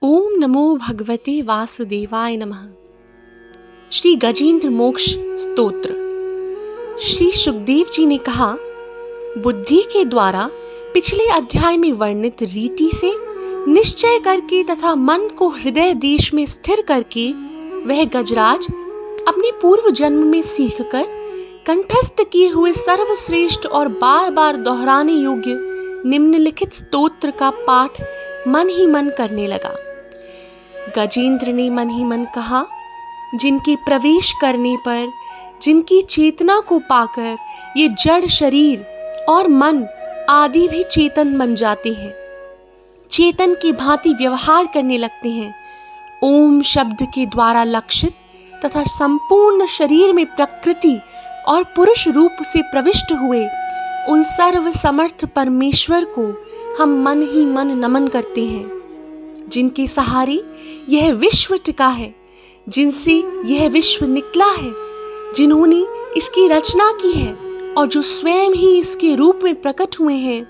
ओम नमो भगवते वासुदेवाय नमः। श्री गजेंद्र मोक्ष स्तोत्र। श्री सुखदेव जी ने कहा, बुद्धि के द्वारा पिछले अध्याय में वर्णित रीति से निश्चय करके तथा मन को हृदय देश में स्थिर करके वह गजराज अपने पूर्व जन्म में सीखकर कंठस्थ किए हुए सर्वश्रेष्ठ और बार बार दोहराने योग्य निम्नलिखित स्तोत्र का पाठ मन ही मन करने लगा। गजेंद्र ने मन ही मन कहा, जिनके प्रवेश करने पर, जिनकी चेतना को पाकर ये जड़ शरीर और मन आदि भी चेतन बन जाते हैं, चेतन की भांति व्यवहार करने लगते हैं, ओम शब्द के द्वारा लक्षित तथा संपूर्ण शरीर में प्रकृति और पुरुष रूप से प्रविष्ट हुए उन सर्व समर्थ परमेश्वर को हम मन ही मन नमन करते हैं। जिनके सहारे यह विश्व टिका है, जिनसे यह विश्व निकला है, जिन्होंने इसकी रचना की है और जो स्वयं ही इसके रूप में प्रकट हुए हैं,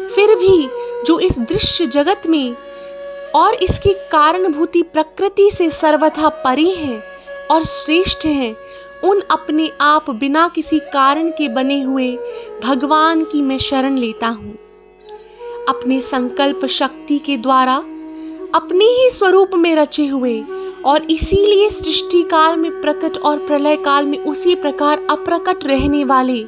फिर भी जो इस दृश्य जगत में और इसकी कारणभूति प्रकृति से सर्वथा परे हैं और श्रेष्ठ हैं, उन अपने आप बिना किसी कारण के बने हुए भगवान की मैं शरण लेता हूँ। अपने संकल्प शक्ति के द्वारा अपने ही स्वरूप में रचे हुए और इसीलिए सृष्टि काल में प्रकट और प्रलय काल में उसी प्रकार अप्रकट रहने वाले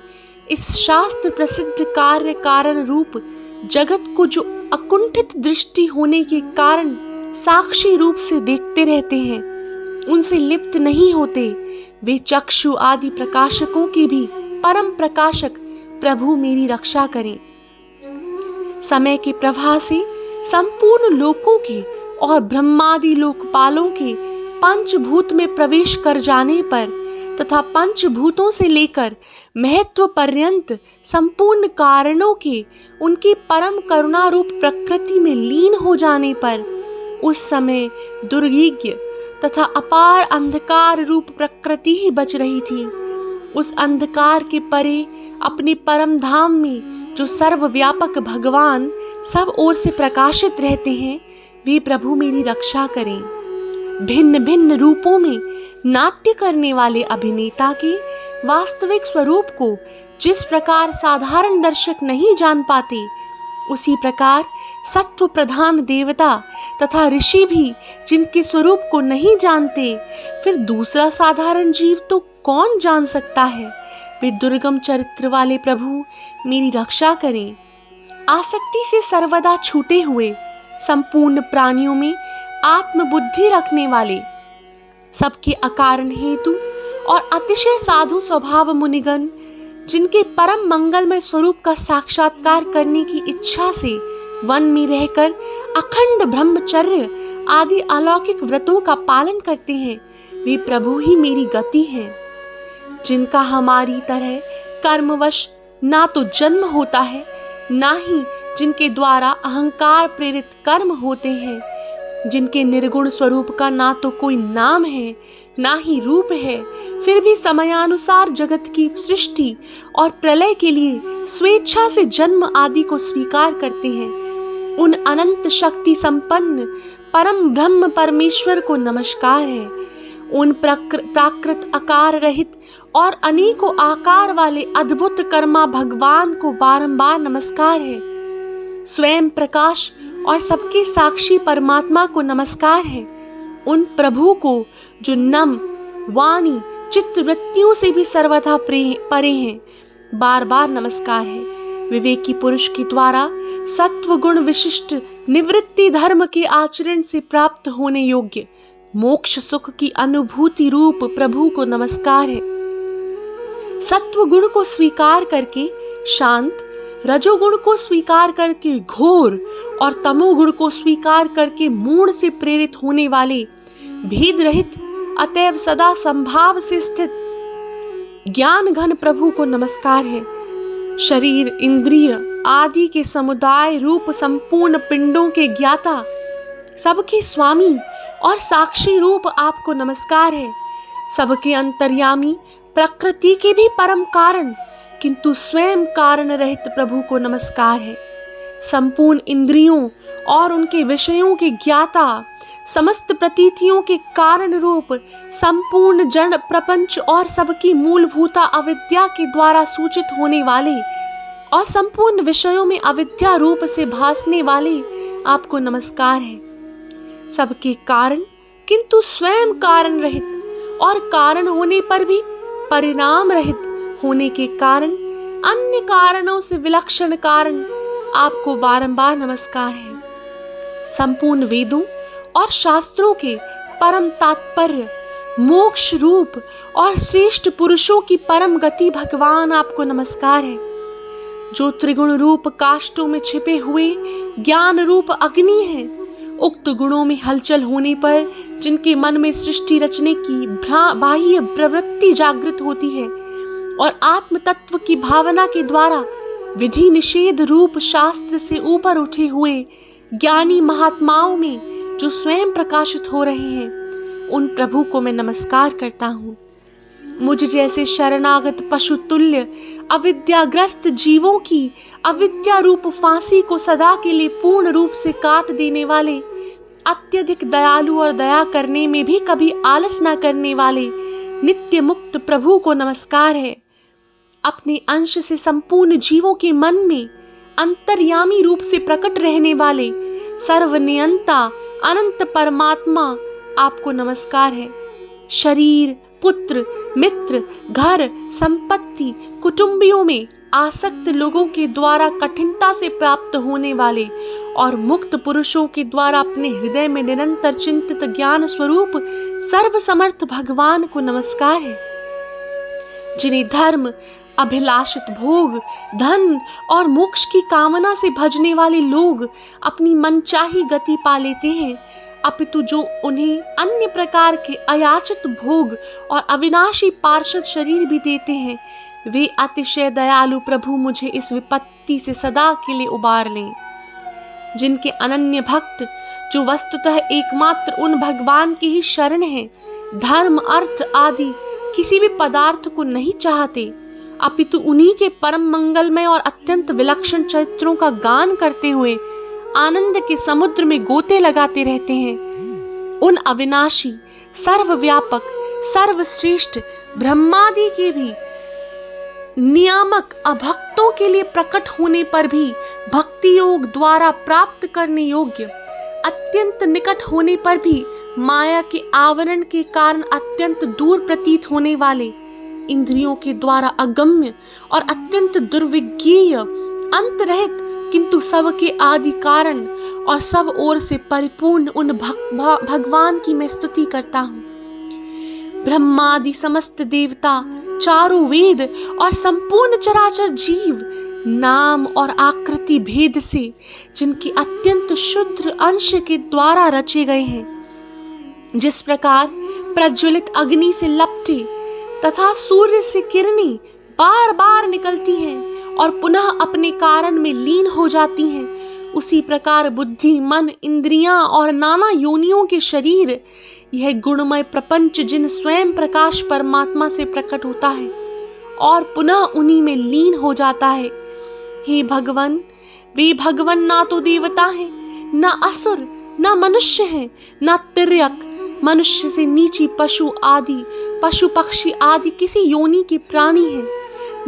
इस शास्त्र प्रसिद्ध कार्य कारण रूप जगत को जो अकुंठित दृष्टि होने के कारण साक्षी रूप से देखते रहते हैं, उनसे लिप्त नहीं होते, वे चक्षु आदि प्रकाशकों के भी परम प्रकाशक प्रभु मेरी रक्षा करें। समय के प्रवाह से संपूर्ण लोकों के और ब्रह्मादि लोकपालों के पंचभूत में प्रवेश कर जाने पर तथा पंचभूतों से लेकर महत्व पर्यंत संपूर्ण कारणों के उनकी परम करुणा रूप प्रकृति में लीन हो जाने पर उस समय दुर्भिज्ञ तथा अपार अंधकार रूप प्रकृति ही बच रही थी। उस अंधकार के परे अपने परम धाम में जो सर्वव्यापक भगवान सब ओर से प्रकाशित रहते हैं, वे प्रभु मेरी रक्षा करें। भिन्न भिन्न रूपों में नाट्य करने वाले अभिनेता के वास्तविक स्वरूप को जिस प्रकार साधारण दर्शक नहीं जान पाते, उसी प्रकार सत्व प्रधान देवता तथा ऋषि भी जिनके स्वरूप को नहीं जानते, फिर दूसरा साधारण जीव तो कौन जान सकता है। वे दुर्गम चरित्र वाले प्रभु मेरी रक्षा करें। आसक्ति से सर्वदा छूटे हुए संपूर्ण प्राणियों में आत्मबुद्धि रखने वाले, सबके अकारण हेतु और अतिशय साधु स्वभाव मुनिगण, जिनके परम मंगलमय स्वरूप का साक्षात्कार करने की इच्छा से वन में रहकर अखंड ब्रह्मचर्य आदि अलौकिक व्रतों का पालन करते हैं, वे प्रभु ही मेरी गति हैं। जिनका हमारी तरह कर्मवश ना तो जन्म होता है, ना ही जिनके द्वारा अहंकार प्रेरित कर्म होते हैं, जिनके निर्गुण स्वरूप का ना तो कोई नाम है ना ही रूप है, फिर भी समयानुसार जगत की सृष्टि और प्रलय के लिए स्वेच्छा से जन्म आदि को स्वीकार करते हैं, उन अनंत शक्ति संपन्न परम ब्रह्म परमेश्वर को नमस्कार है। उन प्राकृत आकार रहित और अनेकों आकार वाले अद्भुत कर्मा भगवान को बारंबार नमस्कार है। स्वयं प्रकाश और सबके साक्षी परमात्मा को नमस्कार है। उन प्रभु को जो नम वाणी चित्त वृत्तियों से भी सर्वथा परे हैं, बार बार नमस्कार है। विवेकी पुरुष के द्वारा सत्व गुण विशिष्ट निवृत्ति धर्म के आचरण से प्राप्त होने योग्य मोक्ष सुख की अनुभूति रूप प्रभु को नमस्कार है। सत्व गुण को स्वीकार करके शांत, रजोगुण को स्वीकार करके घोर और तमोगुण को स्वीकार करके मूढ़ से प्रेरित होने वाले भेद रहित अतएव सदा संभाव से स्थित ज्ञान घन प्रभु को नमस्कार है। शरीर इंद्रिय आदि के समुदाय रूप संपूर्ण पिंडों के ज्ञाता, सबके स्वामी और साक्षी रूप आपको नमस्कार है। सबके अंतर्यामी, प्रकृति के भी परम कारण किंतु स्वयं कारण रहित प्रभु को नमस्कार है। संपूर्ण इंद्रियों और उनके विषयों के ज्ञाता, समस्त प्रतीतियों के कारण रूप, संपूर्ण जड़ प्रपंच और सबकी मूलभूता अविद्या के द्वारा सूचित होने वाले और संपूर्ण विषयों में अविद्या रूप से भासने वाले आपको नमस्कार है। सबके कारण किंतु स्वयं कारण रहित और कारण होने पर भी परिणाम रहित होने के कारण अन्य कारणों से विलक्षण कारण आपको बारंबार नमस्कार है। संपूर्ण वेदों और शास्त्रों के परम तात्पर्य, मोक्ष रूप और श्रेष्ठ पुरुषों की परम गति भगवान आपको नमस्कार है। जो त्रिगुण रूप काष्ठों में छिपे हुए ज्ञान रूप अग्नि है, उक्त गुणों में हलचल होने पर जिनके मन में सृष्टि रचने की बाह्य प्रवृत्ति जागृत होती है और आत्म तत्व की भावना के द्वारा विधि निषेध रूप शास्त्र से ऊपर उठे हुए ज्ञानी महात्माओं में जो स्वयं प्रकाशित हो रहे हैं, उन प्रभु को मैं नमस्कार करता हूँ। मुझ जैसे शरणागत पशु तुल्य अविद्याग्रस्त जीवों की अविद्या रूप फांसी को सदा के लिए पूर्ण रूप से काट देने वाले, अत्यधिक दयालु और दया करने में भी कभी आलस न करने वाले नित्य मुक्त प्रभु को नमस्कार है। अपने अंश से संपूर्ण जीवों के मन में अंतर्यामी रूप से प्रकट रहने वाले सर्वनियंता अनंत परमात्मा आपको नमस्कार है। शरीर, पुत्र, मित्र, घर, संपत्ति, कुटुंबियों में आसक्त लोगों के द्वारा कठिनता से प्राप्त होने वाले और मुक्त पुरुषों के द्वारा अपने हृदय में निरंतर चिंतित ज्ञान स्वरूप सर्व समर्थ भगवान को नमस्कार है। जिन्हें धर्म, अभिलाषित भोग, धन और मोक्ष की कामना से भजने वाले लोग अपनी मनचाही गति पा लेते हैं, अपितु जो उन्हें अन्य प्रकार के अयाचित भोग और अविनाशी पार्षद शरीर भी देते हैं, वे अतिशय दयालु प्रभु मुझे इस विपत्ति से सदा के लिए उबार लें। जिनके अनन्य भक्त जो वस्तुतः एकमात्र उन भगवान की ही शरण हैं, धर्म, अर्थ आदि किसी भी पदार्थ को नहीं चाहते, अपितु उन्हीं के परम मंगलमय और अत्यंत विलक्षण चरित्रों का गान करते हुए आनंद के समुद्र में गोते लगाते रहते हैं, उन अविनाशी, सर्वव्यापक, सर्वश्रेष्ठ ब्रह्मादि के भी नियामक अभक्तों के लिए प्रकट होने पर भी भक्ति योग द्वारा प्राप्त करने योग्य, अत्यंत निकट होने पर भी माया के आवरण के कारण अत्यंत दूर प्रतीत होने वाले, इंद्रियों के द्वारा अगम्य और अत्यंत दुर्विज्ञेय, अंतरहित किंतु सबके आदि कारण और सब ओर से परिपूर्ण उन भगवान की मैं स्तुति करता हूँ। ब्रह्मादि समस्त देवता, चारों वेद और संपूर्ण चराचर जीव नाम और आकृति भेद से जिनके अत्यंत शुद्ध अंश के द्वारा रचे गए हैं, जिस प्रकार प्रज्वलित अग्नि से लपटे तथा सूर्य से किरणें बार बार निकलती हैं और पुनः अपने कारण में लीन हो जाती हैं, उसी प्रकार बुद्धि, मन, इंद्रियां और नाना योनियों के शरीर, यह गुणमय प्रपंच जिन स्वयं प्रकाश परमात्मा से प्रकट होता है और पुनः उन्हीं में लीन हो जाता है। हे भगवान, वे भगवान ना तो देवता हैं, ना असुर, ना मनुष्य हैं, ना तिर्यक, मनुष्य से नीची पशु आदि, पशु पक्षी आदि किसी योनि के प्राणी हैं,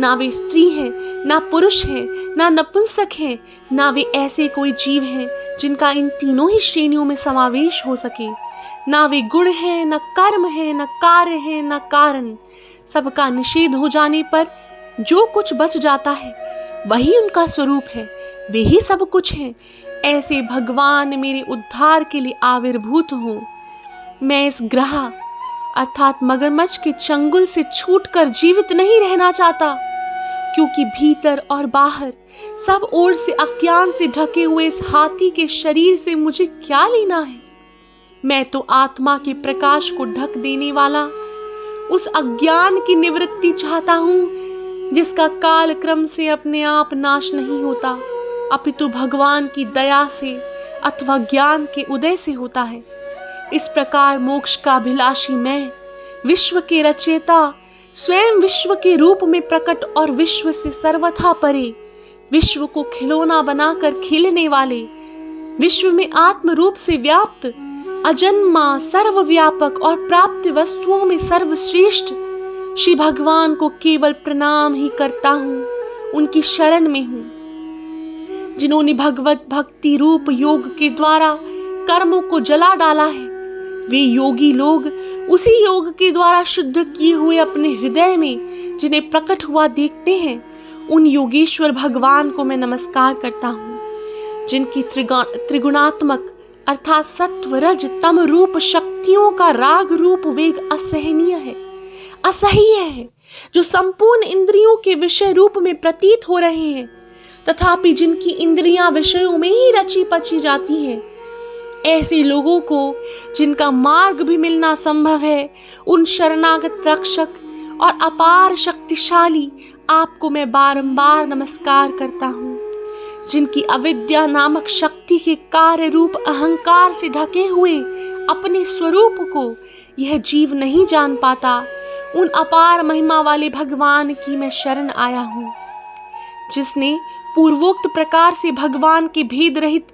ना वे स्त्री हैं, ना पुरुष हैं, ना नपुंसक हैं, ना वे ऐसे कोई जीव हैं जिनका इन तीनों ही श्रेणियों में समावेश हो सके, ना वे गुण हैं, न कर्म है, न कार्य है, न कारण। सबका निषेध हो जाने पर जो कुछ बच जाता है वही उनका स्वरूप है, वे ही सब कुछ हैं। ऐसे भगवान मेरे उद्धार के लिए आविर्भूत हों। मैं इस ग्रह अर्थात मगरमच्छ के चंगुल से छूटकर जीवित नहीं रहना चाहता, क्योंकि भीतर और बाहर सब ओर से अज्ञान से ढके हुए इस हाथी के शरीर से मुझे क्या लेना है। मैं तो आत्मा के प्रकाश को ढक देने वाला उस अज्ञान की निवृत्ति चाहता हूँ, जिसका काल क्रम से अपने आप नाश नहीं होता, अपितु भगवान की दया से अथवा ज्ञान के उदय से होता है। इस प्रकार मोक्ष का अभिलाषी मैं, विश्व के रचयिता, स्वयं विश्व के रूप में प्रकट और विश्व से सर्वथा परे, विश्व को खिलौना बनाकर खेलने वाले, विश्व में आत्म रूप से व्याप्त, अजन्मा, सर्वव्यापक और प्राप्त वस्तुओं में सर्वश्रेष्ठ श्री भगवान को केवल प्रणाम ही करता हूँ, उनकी शरण में हूँ। जिन्होंने भगवत भक्ति रूप योग के द्वारा कर्मों को जला डाला है, वे योगी लोग उसी योग के द्वारा शुद्ध किए हुए अपने हृदय में जिन्हें प्रकट हुआ देखते हैं, उन योगेश्वर भगवान को मैं नमस्कार करता हूँ, जिनकी त्रिगुणात्मक अर्थात सत्व रज तम रूप शक्तियों का राग रूप वेग असहनीय है, असह्य है, जो संपूर्ण इंद्रियों के विषय रूप में प्रतीत हो रहे हैं, तथापि जिनकी इंद्रियां विषयों में ही रची पची जाती हैं। ऐसे लोगों को जिनका मार्ग भी मिलना संभव है, उन शरणागत रक्षक और अपार शक्तिशाली आपको मैं बारंबार नमस्कार करता हूँ, जिनकी अविद्या नामक शक्ति के कार्य रूप अहंकार से ढके हुए अपने स्वरूप को यह जीव नहीं जान पाता, उन अपार महिमा वाले भगवान की मैं शरण आया हूँ, जिसने पूर्वोक्त प्रकार से भगवान के भेद रहित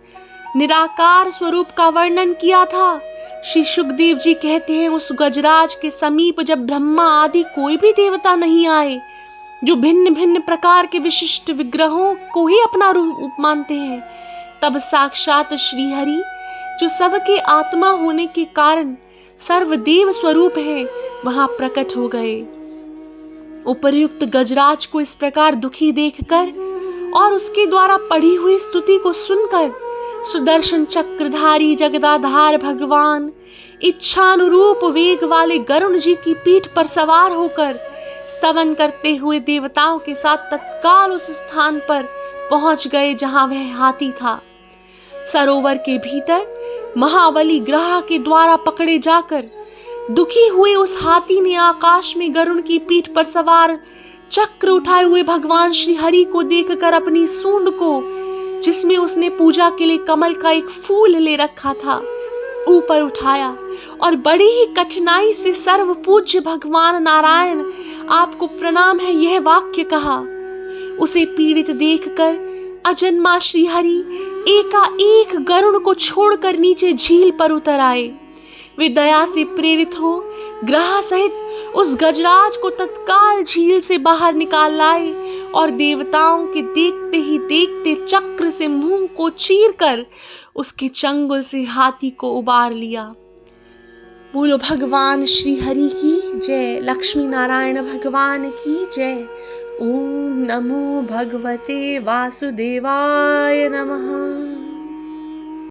निराकार स्वरूप का वर्णन किया था। श्री सुखदेव जी कहते हैं, उस गजराज के समीप जब ब्रह्मा आदि कोई भी देवता नहीं आए, जो भिन्न भिन्न प्रकार के विशिष्ट विग्रहों को ही अपना रूप मानते हैं, तब साक्षात श्री हरि, जो सबके आत्मा होने के कारण सर्वदेव स्वरूप है, वहां प्रकट हो गए। उपर्युक्त गजराज को इस प्रकार दुखी देखकर और उसके द्वारा पढ़ी हुई स्तुति को सुनकर सुदर्शन चक्रधारी जगदाधार भगवान इच्छानुरूप वेग वाले गरुण जी की पीठ पर सवार होकर स्तवन करते हुए देवताओं के साथ तत्काल उस स्थान पर पहुंच गए जहां वह हाथी था। सरोवर के भीतर महाबली ग्रह के द्वारा पकड़े जाकर दुखी हुए उस हाथी ने आकाश में गरुण की पीठ पर सवार चक्र उठाए हुए भगवान श्री हरि को देखकर अपनी सूंड को, जिसमें उसने पूजा के लिए कमल का एक फूल ले रखा था, ऊपर उठाया और बड़ी ही कठिनाई से सर्व पूज्य भगवान नारायण आपको प्रणाम है यह वाक्य कहा। उसे पीड़ित देखकर अजन्मा श्री हरि एकाएक गरुण को छोड़कर नीचे झील पर उतर आए। वे दया से प्रेरित हो ग्रह सहित उस गजराज को तत्काल झील से बाहर निकाल लाए और देवताओं के देखते ही देखते चक्र से मुंह को चीरकर उसके चंगुल से हाथी को उबार लिया। बोलो भगवान श्री हरि की जय, लक्ष्मी नारायण भगवान की जय। ओम नमो भगवते वासुदेवाय नमः।